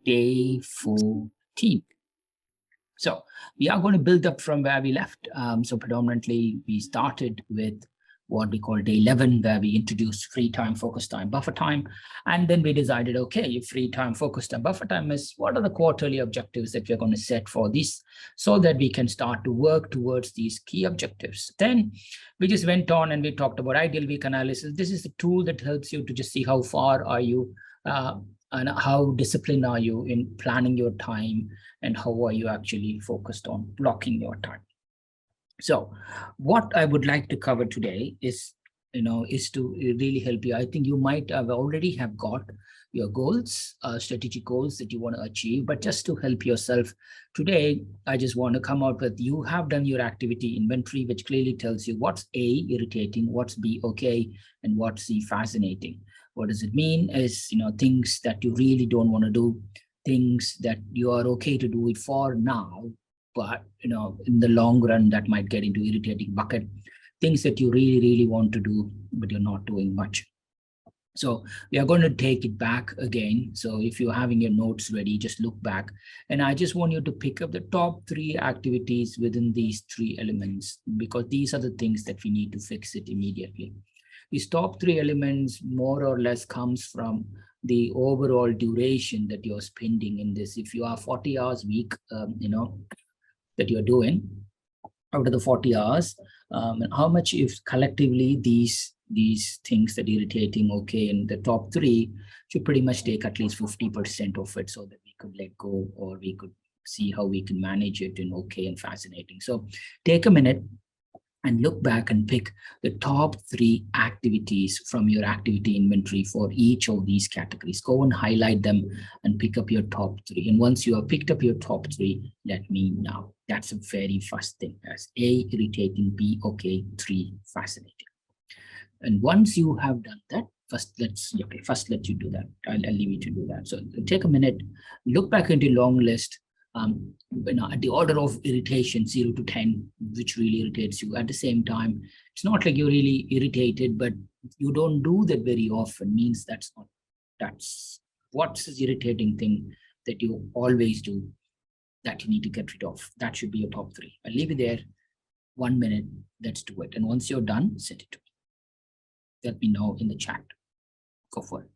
day 14. So we are going to build up from where we left. So predominantly, we started with what we call day 11, where we introduced free time, focus time, buffer time. And then we decided, okay, free time, focus time, buffer time is what are the quarterly objectives that we're going to set for this so that we can start to work towards these key objectives. Then we just went on and we talked about ideal week analysis. This is the tool that helps you to just see how far are you and how disciplined are you in planning your time and how are you actually focused on blocking your time. So what I would like to cover today is to really help you. I think you might have already have got your goals, strategic goals that you want to achieve, but just to help yourself today, I just want to come out with, you have done your activity inventory, which clearly tells you what's A, irritating, what's B, okay, and what's C, fascinating. What does it mean is, things that you really don't want to do, things that you are okay to do it for now, but in the long run that might get into irritating bucket. Things that you really, really want to do, but you're not doing much. So we are going to take it back again. So if you're having your notes ready, just look back. And I just want you to pick up the top 3 activities within these 3 elements, because these are the things that we need to fix it immediately. These top 3 elements more or less comes from the overall duration that you're spending in this. If you are 40 hours a week, that you're doing, out of the 40 hours, and how much if collectively these things that irritating, okay, in the top 3 should pretty much take at least 50% of it so that we could let go, or we could see how we can manage it in okay and fascinating. So take a minute and look back and pick the top 3 activities from your activity inventory for each of these categories. Go and highlight them and pick up your top 3. And once you have picked up your top 3, let me know. That's a very first thing. As A, irritating, B, okay, 3, fascinating. And once you have done that, first let you do that. I'll leave you to do that. So take a minute, look back into long list, at the order of irritation, 0 to 10, which really irritates you. At the same time, it's not like you're really irritated, but you don't do that very often, means that's what's the irritating thing that you always do that you need to get rid of. That should be your top 3. I'll leave it there. 1 minute, let's do it. And once you're done, send it to me. Let me know in the chat. Go for it.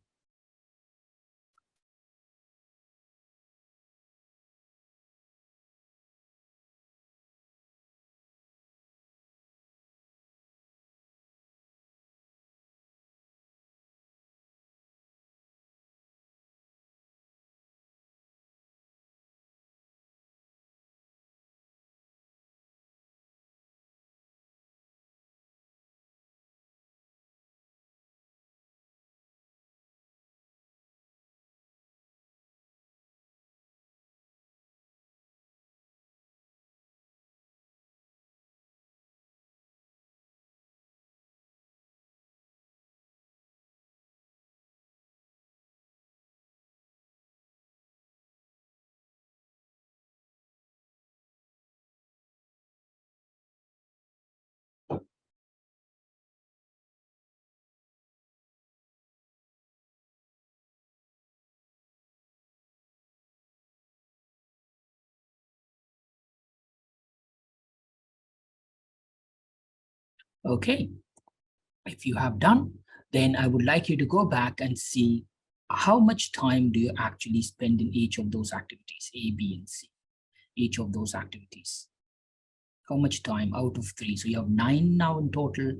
Okay, if you have done, then I would like you to go back and see how much time do you actually spend in each of those activities, A, B, and C, each of those activities. How much time out of 3? So you have 9 now in total,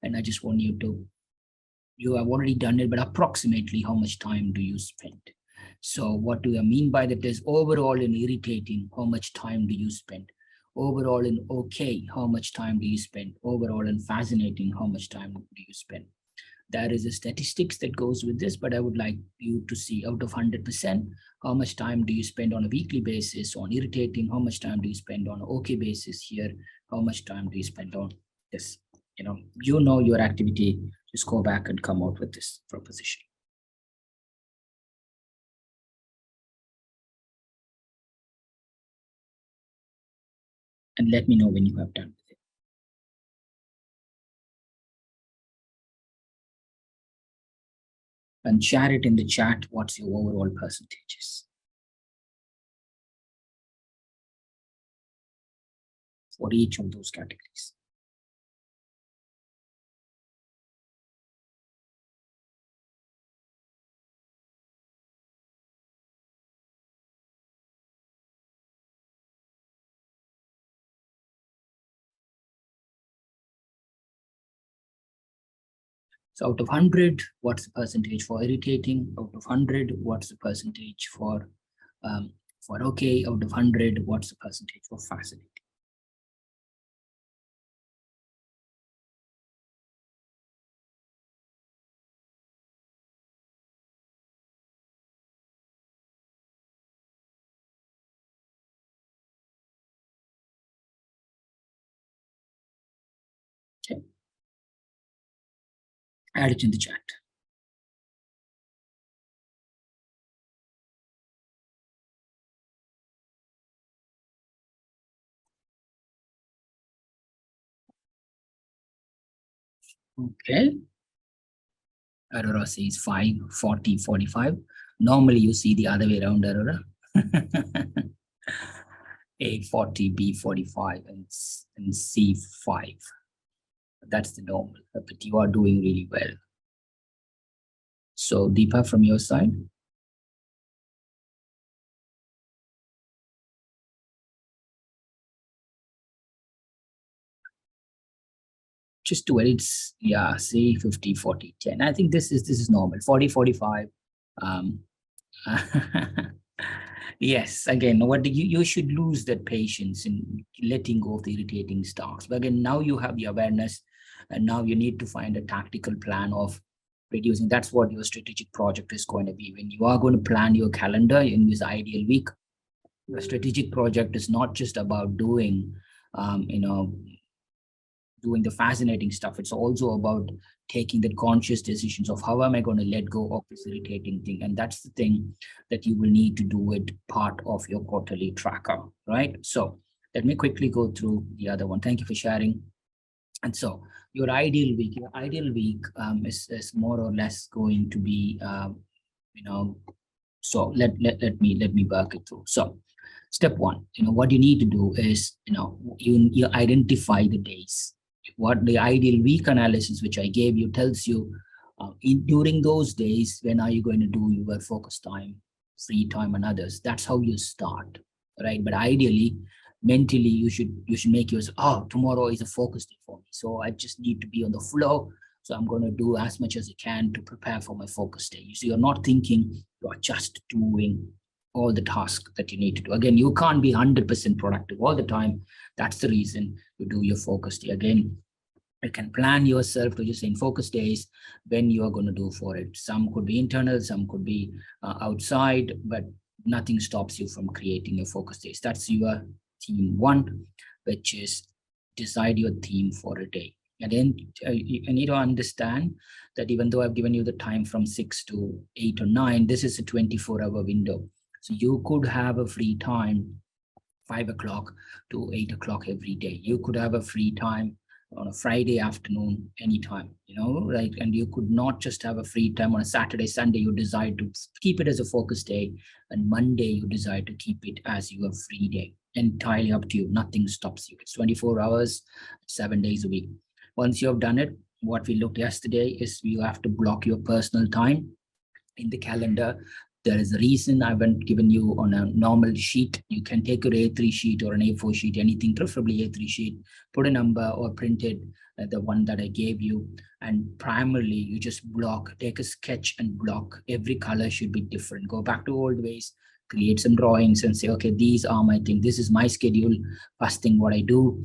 and I just want you have already done it, but approximately how much time do you spend? So what do I mean by that is overall in irritating, how much time do you spend? Overall in okay, how much time do you spend? Overall in fascinating, how much time do you spend? There is a statistics that goes with this, but I would like you to see out of 100%, how much time do you spend on a weekly basis on irritating? How much time do you spend on an okay basis here? How much time do you spend on this? Your activity, just go back and come out with this proposition. And let me know when you have done with it. And share it in the chat, what's your overall percentages. for each of those categories. So out of 100, what's the percentage for irritating? Out of 100, what's the percentage for okay? Out of 100, what's the percentage for fascinating? Okay. Add it in the chat. Okay. Aurora says 5, 40, 45. Normally you see the other way around, Aurora. A 40, B 45, and C 5. That's the normal, but you are doing really well. So Deepa, from your side? Just do it. It's, yeah, say 50, 40, 10. I think this is normal. 40, 45. Yes, again, what you should lose that patience in letting go of the irritating stocks. But again, now you have the awareness, and now you need to find a tactical plan of reducing. That's what your strategic project is going to be. When you are going to plan your calendar in this ideal week, your strategic project is not just about doing, doing the fascinating stuff. It's also about taking the conscious decisions of how am I going to let go of this irritating thing. And that's the thing that you will need to do it part of your quarterly tracker, right? So let me quickly go through the other one. Thank you for sharing. And so your ideal week is more or less going to be, so let me work it through. So step one, what you need to do is, you identify the days. What the ideal week analysis, which I gave you, tells you during those days, when are you going to do your focus time, free time, and others. That's how you start, right? But ideally, mentally, you should make yours, oh, tomorrow is a focus day for me. So I just need to be on the flow. So I'm going to do as much as I can to prepare for my focus day. So you're not thinking, you're just doing all the tasks that you need to do. Again, you can't be 100% productive all the time. That's the reason you do your focus day. Again, you can plan yourself to just in focus days when you are going to do for it. Some could be internal, some could be outside, but nothing stops you from creating your focus days. That's your theme one, which is decide your theme for a day. And then you need to understand that even though I've given you the time from 6 to 8 or 9, this is a 24-hour window. So you could have a free time 5 o'clock to 8 o'clock every day. You could have a free time on a Friday afternoon, anytime, right? And you could not just have a free time on a Saturday, Sunday. You decide to keep it as a focus day, and Monday you decide to keep it as your free day. Entirely up to you. Nothing stops you. It's 24 hours, 7 days a week. Once you have done it, what we looked yesterday is you have to block your personal time in the calendar. There is a reason I haven't given you on a normal sheet. You can take your A3 sheet or an A4 sheet, anything, preferably A3 sheet, put a number or print it, the one that I gave you. And primarily, you just block, take a sketch and block. Every color should be different. Go back to old ways, create some drawings and say, okay, these are my things. This is my schedule. First thing what I do.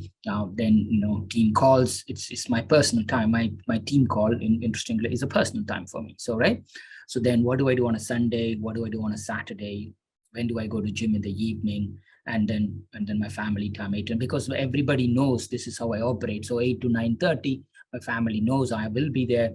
Then, team calls. It's my personal time. My team call, interestingly, is a personal time for me. So, right. So then what do I do on a Sunday? What do I do on a Saturday? When do I go to gym in the evening? And then my family time, 8, and because everybody knows this is how I operate. So 8 to 9:30, my family knows I will be there,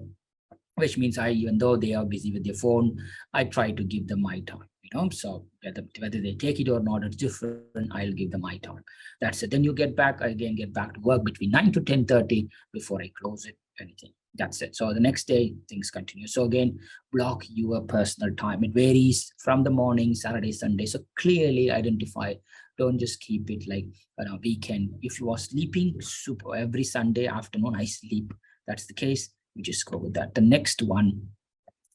which means even though they are busy with their phone, I try to give them my time. So whether they take it or not, it's different. I'll give them my time. That's it. Then you get back to work between 9 to 10:30 before I close it. Anything. That's it. So the next day, things continue. So again, block your personal time. It varies from the morning, Saturday, Sunday. So clearly identify. Don't just keep it like weekend. If you are sleeping, super. Every Sunday afternoon, I sleep. That's the case. You just go with that. The next one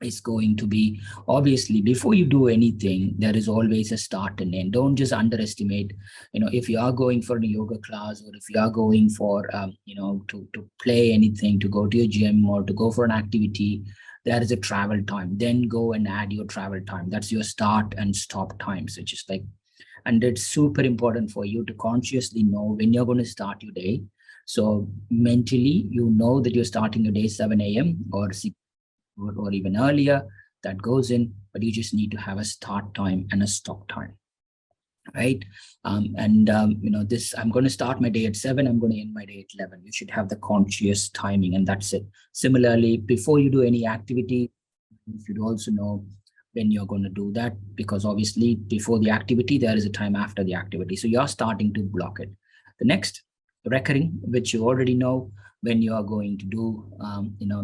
is going to be, obviously, before you do anything, there is always a start and end. Don't just underestimate, if you are going for a yoga class, or if you are going for to play anything, to go to your gym, or to go for an activity, there is a travel time. Then go and add your travel time. That's your start and stop time. So just like, and it's super important for you to consciously know when you're going to start your day. So mentally, that you're starting your day 7 a.m. or 6 or even earlier. That goes in, but you just need to have a start time and a stop time, right? This, I'm going to start my day at 7, I'm going to end my day at 11. You should have the conscious timing, and that's it. Similarly, before you do any activity, you should also know when you're going to do that, because obviously before the activity, there is a time after the activity. So you're starting to block it. The next, recurring, which you already know when you are going to do,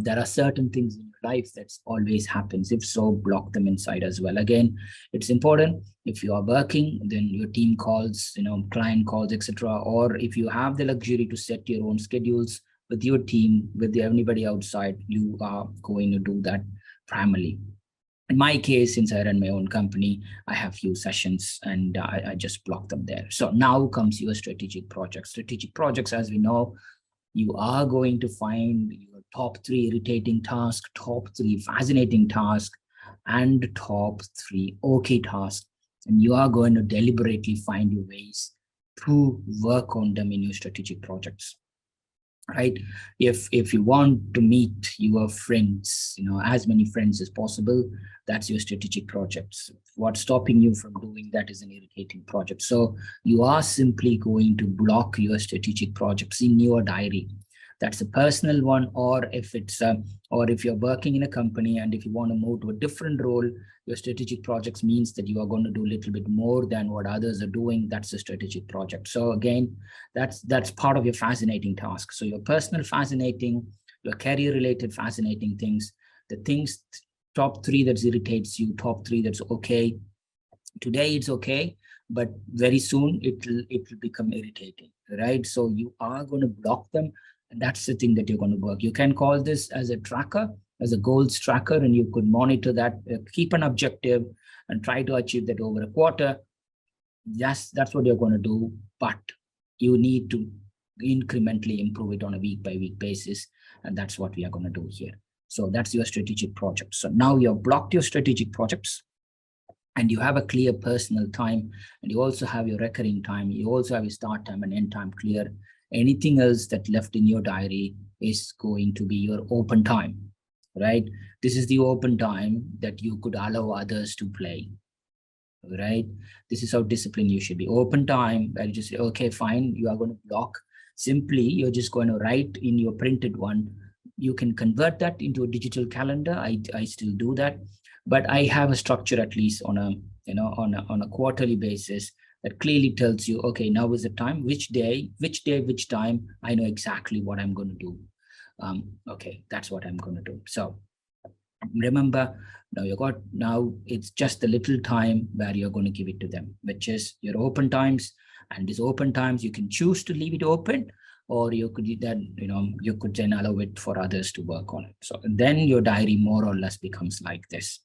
there are certain things in your life that's always happens. If so, block them inside as well. Again, it's important. If you are working, then your team calls, client calls, etc. Or if you have the luxury to set your own schedules with your team, with anybody outside, you are going to do that primarily. In my case, since I run my own company, I have few sessions, and I just block them there. So now comes your strategic projects. Strategic projects, as we know, you are going to find your top 3 irritating tasks, top 3 fascinating tasks, and top 3 okay tasks. And you are going to deliberately find your ways to work on them in your strategic projects, right? If you want to meet your friends, as many friends as possible, that's your strategic projects. What's stopping you from doing that is an irritating project. So you are simply going to block your strategic projects in your diary. That's a personal one, or if you're working in a company and if you want to move to a different role, your strategic projects means that you are going to do a little bit more than what others are doing. That's a strategic project. So again, that's part of your fascinating task. So your personal fascinating, your career related fascinating things, the things, top 3 that irritates you, top 3 that's okay. Today it's okay, but very soon it will become irritating, right? So you are going to block them, and that's the thing that you're going to work. You can call this as a tracker, as a goals tracker, and you could monitor that, keep an objective, and try to achieve that over a quarter. Yes, that's what you're going to do, but you need to incrementally improve it on a week by week basis, and that's what we are going to do here. So that's your strategic project. So now you have blocked your strategic projects, and you have a clear personal time, and you also have your recurring time. You also have your start time and end time clear. Anything else that left in your diary is going to be your open time, right? This is the open time that you could allow others to play, right? This is how disciplined you should be. Open time where you just say, okay, fine, you are going to block. Simply, you're just going to write in your printed one. You can convert that into a digital calendar. I still do that, but I have a structure, at least on a quarterly basis, that clearly tells you, okay, now is the time, which day, which time. I know exactly what I'm going to do. Okay, that's what I'm going to do. So remember, now it's just a little time where you're going to give it to them, which is your open times. And these open times, you can choose to leave it open, or you could then allow it for others to work on it. So then your diary more or less becomes like this,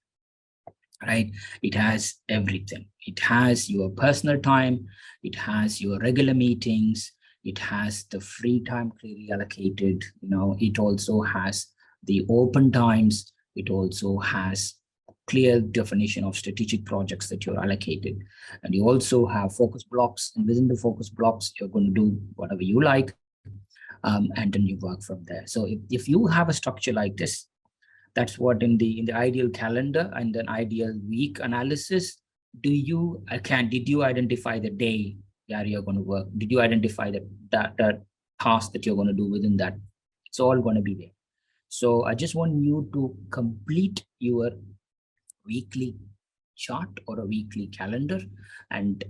right? It has everything. It has your personal time, it has your regular meetings, it has the free time clearly allocated, it also has the open times, it also has clear definition of strategic projects that you're allocated, and you also have focus blocks, and within the focus blocks you're going to do whatever you like, and then you work from there. So if you have a structure like this, that's what in the ideal calendar and an ideal week analysis, did you identify the day where you're going to work? Did you identify that task that you're going to do within that? It's all going to be there. So I just want you to complete your weekly chart or a weekly calendar, and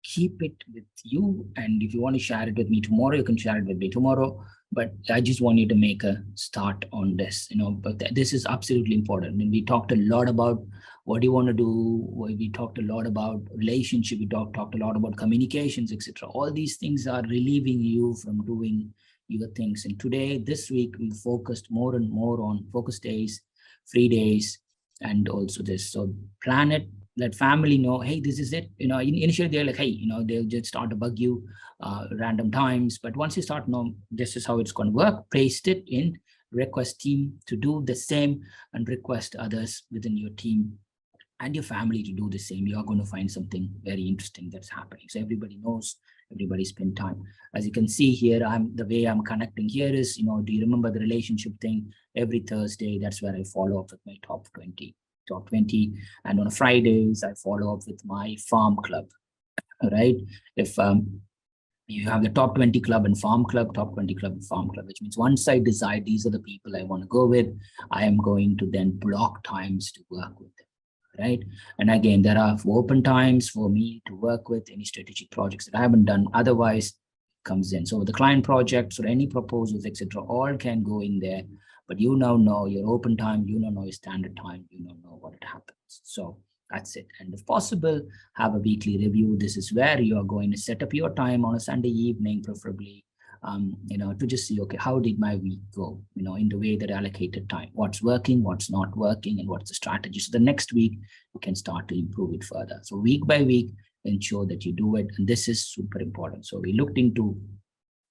keep it with you. And if you want to share it with me tomorrow, you can share it with me tomorrow. But I just want you to make a start on this, but this is absolutely important. And we talked a lot about what do you want to do. We talked a lot about relationship. We talked a lot about communications, etc. All these things are relieving you from doing your things. And today, this week, we focused more and more on focus days, free days, and also this. So plan it, let family know, hey, this is it. Initially they're like, hey, they'll just start to bug you random times. But once you start, no, this is how it's going to work. Paste it in, request team to do the same, and request others within your team and your family to do the same. You are going to find something very interesting that's happening. So everybody knows, everybody spend time. As you can see here, the way I'm connecting here is, do you remember the relationship thing? Every Thursday, that's where I follow up with my top 20. And on Fridays, I follow up with my farm club. All right. If you have the top 20 club and farm club, top 20 club and farm club, which means once I decide these are the people I want to go with, I am going to then block times to work with them. Right. And again, there are open times for me to work with any strategic projects that I haven't done. Otherwise, comes in. So the client projects or any proposals, etc., all can go in there. But you now know your open time, you now know your standard time, you now know what it happens. So that's it. And if possible, have a weekly review. This is where you are going to set up your time on a Sunday evening, preferably, to just see, okay, how did my week go, in the way that I allocated time, what's working, what's not working, and what's the strategy. So the next week, you can start to improve it further. So week by week, ensure that you do it. And this is super important. So we looked into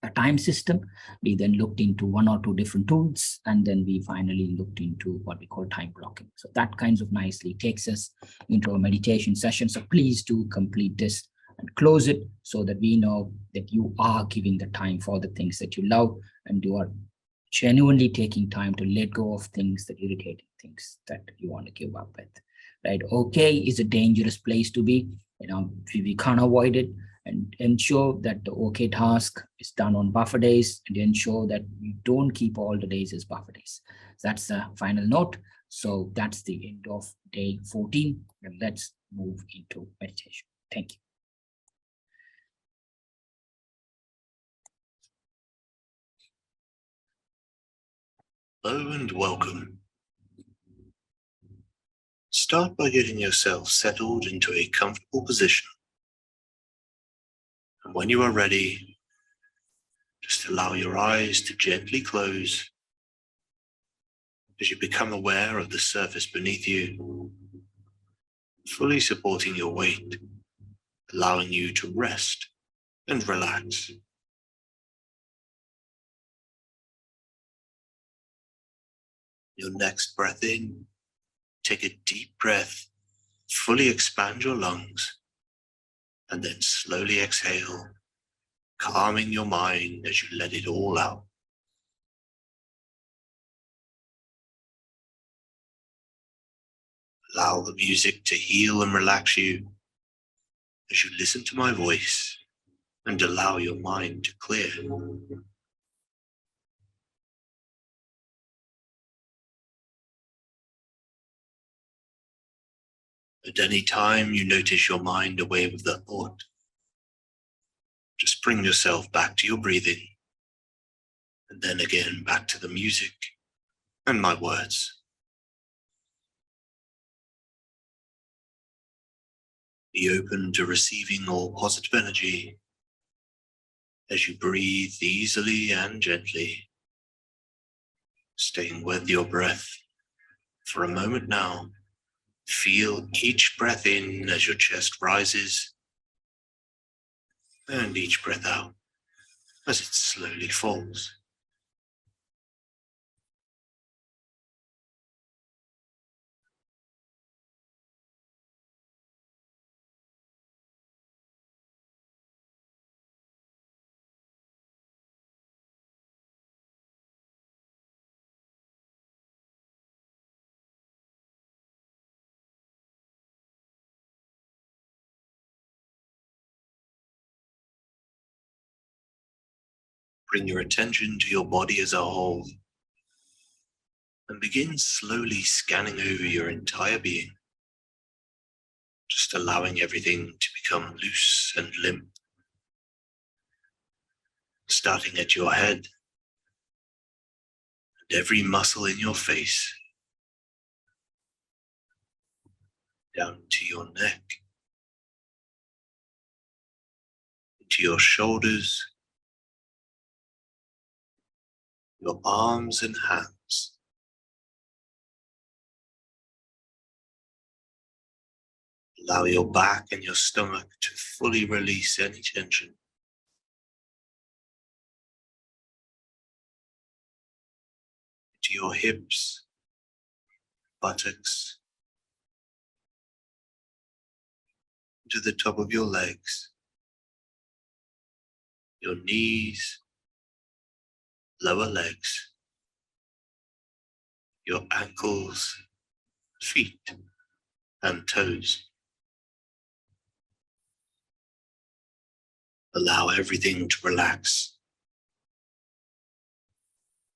a time system. We then looked into one or two different tools, and then we finally looked into what we call time blocking. So that kind of nicely takes us into a meditation session. So please do complete this and close it so that we know that you are giving the time for the things that you love, and you are genuinely taking time to let go of things, that irritating things that you want to give up with. Right? Okay is a dangerous place to be. We can't avoid it. And ensure that the okay task is done on buffer days, and ensure that you don't keep all the days as buffer days. So that's the final note. So that's the end of day 14. And let's move into meditation. Thank you. Hello and welcome. Start by getting yourself settled into a comfortable position. And when you are ready, just allow your eyes to gently close as you become aware of the surface beneath you, fully supporting your weight, allowing you to rest and relax. Your next breath in, take a deep breath, fully expand your lungs, and then slowly exhale, calming your mind as you let it all out. Allow the music to heal and relax you as you listen to my voice and allow your mind to clear. At any time you notice your mind away with the thought, just bring yourself back to your breathing, and then again back to the music and my words. Be open to receiving all positive energy as you breathe easily and gently, staying with your breath for a moment now. Feel each breath in as your chest rises, and each breath out as it slowly falls. Bring your attention to your body as a whole and begin slowly scanning over your entire being, just allowing everything to become loose and limp, starting at your head and every muscle in your face, down to your neck, into your shoulders, your arms and hands. Allow your back and your stomach to fully release any tension. To your hips, buttocks, to the top of your legs, your knees, lower legs, your ankles, feet, and toes. Allow everything to relax.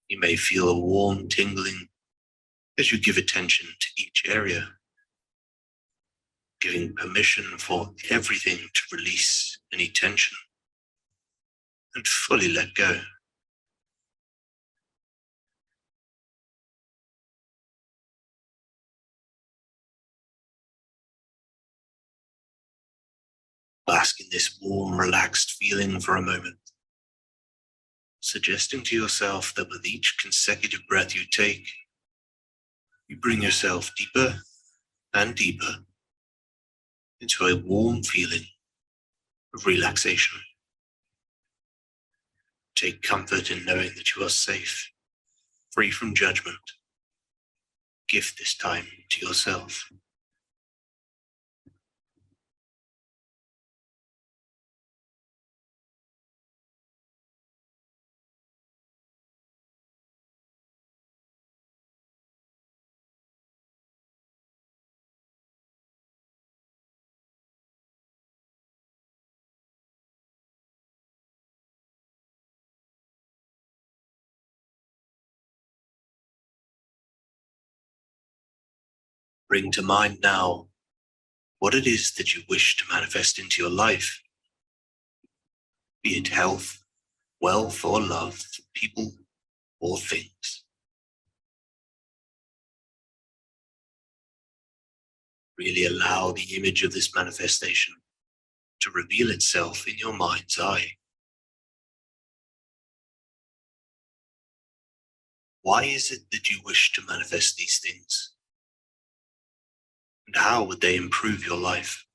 You may feel a warm tingling as you give attention to each area, giving permission for everything to release any tension and fully let go. Bask in this warm, relaxed feeling for a moment, suggesting to yourself that with each consecutive breath you take, you bring yourself deeper and deeper into a warm feeling of relaxation. Take comfort in knowing that you are safe, free from judgment. Gift this time to yourself. Bring to mind now what it is that you wish to manifest into your life, be it health, wealth, or love, people or things. Really allow the image of this manifestation to reveal itself in your mind's eye. Why is it that you wish to manifest these things? And how would they improve your life?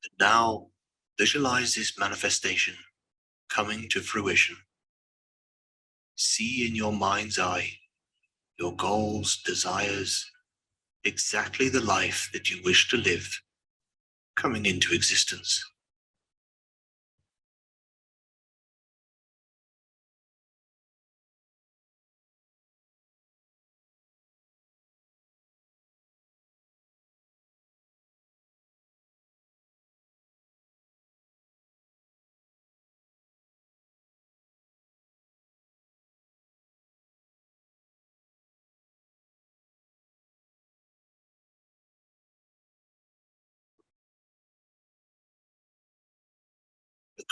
And now, visualize this manifestation coming to fruition. See in your mind's eye your goals, desires, exactly the life that you wish to live coming into existence.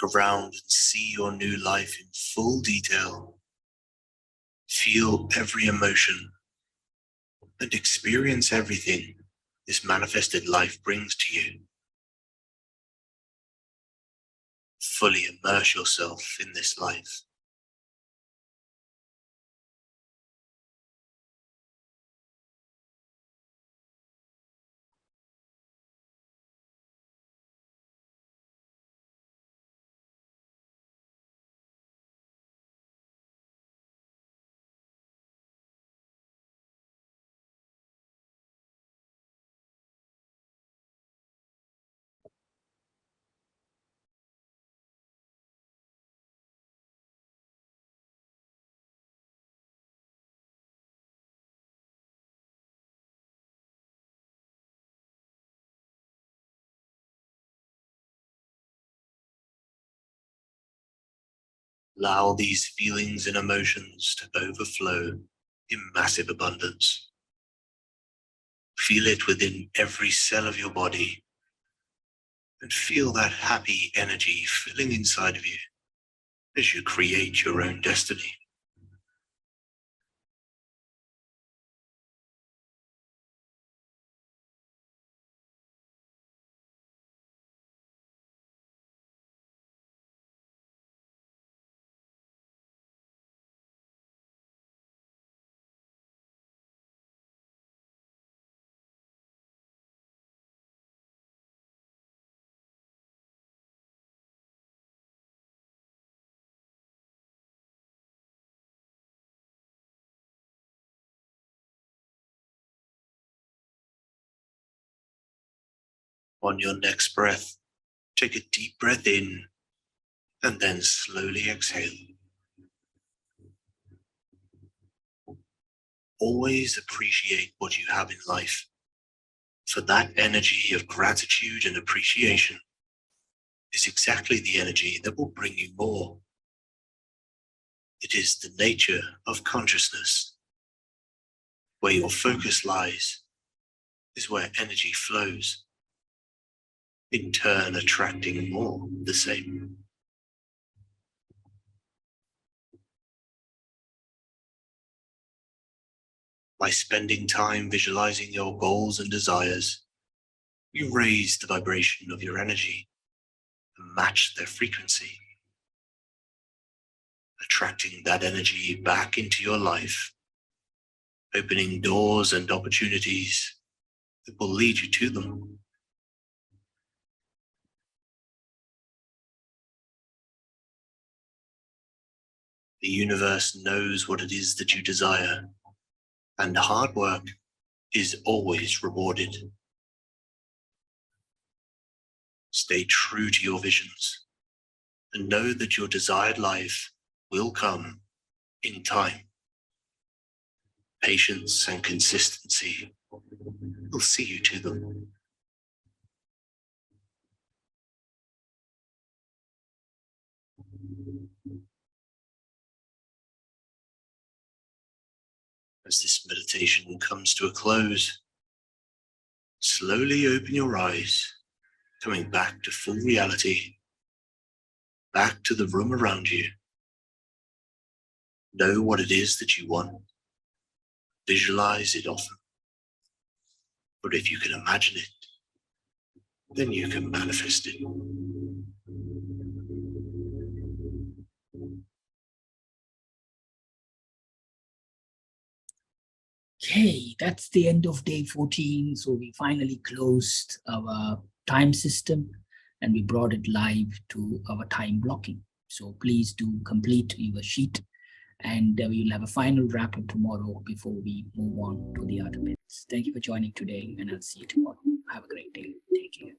Look around and see your new life in full detail. Feel every emotion and experience everything this manifested life brings to you. Fully immerse yourself in this life. Allow these feelings and emotions to overflow in massive abundance. Feel it within every cell of your body, and feel that happy energy filling inside of you as you create your own destiny. On your next breath, take a deep breath in and then slowly exhale. Always appreciate what you have in life, for that energy of gratitude and appreciation is exactly the energy that will bring you more. It is the nature of consciousness. Where your focus lies is where energy flows, in turn attracting more of the same. By spending time visualizing your goals and desires, you raise the vibration of your energy and match their frequency, attracting that energy back into your life, opening doors and opportunities that will lead you to them. The universe knows what it is that you desire, and hard work is always rewarded. Stay true to your visions and know that your desired life will come in time. Patience and consistency will see you to them. As this meditation comes to a close, slowly open your eyes, coming back to full reality, back to the room around you. Know what it is that you want. Visualize it often. But if you can imagine it, then you can manifest it. Okay, that's the end of day 14. So we finally closed our time system and we brought it live to our time blocking. So please do complete your sheet, and we will have a final wrap up tomorrow before we move on to the other bits. Thank you for joining today, and I'll see you tomorrow. Have a great day. Take care.